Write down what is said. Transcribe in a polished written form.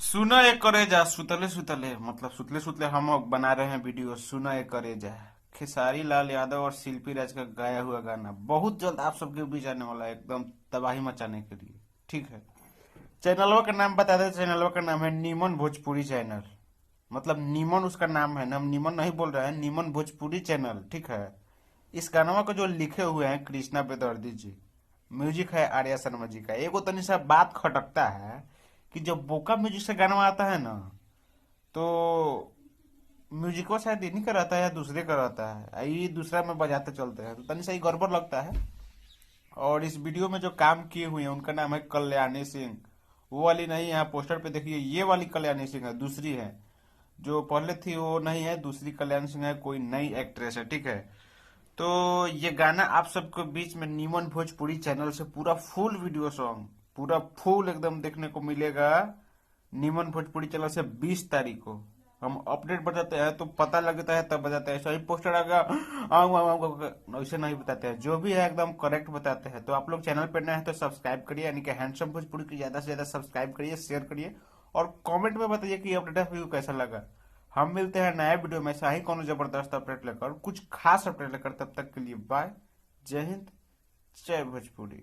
सुनो एक करेजा सुतले सुतले मतलब सुतले सुतले हम बना रहे हैं वीडियो। सुनो एक करेजा खेसारी लाल यादव और शिल्पी राज का गाया हुआ गाना बहुत जल्द आप सबके बीच आने वाला है, एकदम तबाही मचाने के लिए। ठीक है, चैनलों का नाम बता दें। चैनलों का नाम है नीमन भोजपुरी चैनल। मतलब नीमन उसका नाम है, हम नीमन नहीं बोल रहे हैं, नीमन भोजपुरी चैनल। ठीक है, इस गानवा को जो लिखे हुए हैं कृष्णा बेदर्दी जी, म्यूजिक है आर्या शर्मा जी का। एगो तनी सा बात खटकता है कि जब बोका म्यूजिक से गाना आता है ना, तो म्यूजिको शायद इन्हीं का रहता है या दूसरे का रहता है, ये दूसरा में बजाते चलते हैं, तो तनी सा ही गड़बड़ लगता है। और इस वीडियो में जो काम किए हुए हैं उनका नाम है कल्याणी सिंह। वो वाली नहीं है, यहाँ पोस्टर पे देखिए, ये वाली कल्याणी सिंह है, दूसरी है। जो पहले थी वो नहीं है, दूसरी कल्याणी सिंह है, कोई नई एक्ट्रेस है। ठीक है, तो ये गाना आप सबको बीच में नीमन भोजपुरी चैनल से पूरा फुल वीडियो सॉन्ग, पूरा फुल एकदम देखने को मिलेगा। नीमन भोजपुरी चैनल से 20 तारीख को हम अपडेट बताते हैं, तो पता लगता है तब बताते हैं। ऐसा ही पोस्टर आएगा आऊँ आऊँ आऊँ, ऐसे नहीं बताते हैं, जो भी है एकदम करेक्ट बताते हैं। तो आप लोग चैनल पर नए हैं तो सब्सक्राइब करिए, यानी कि हैंडसम भोजपुरी की ज्यादा से ज्यादा सब्सक्राइब करिए, शेयर करिए और कमेंट में बताइए कि अपडेट व्यू कैसा लगा। हम मिलते हैं नए वीडियो में ऐसा ही कोनो जबरदस्त अपडेट लेकर, कुछ खास अपडेट लेकर। तब तक के लिए बाय, जय हिंद, जय भोजपुरी।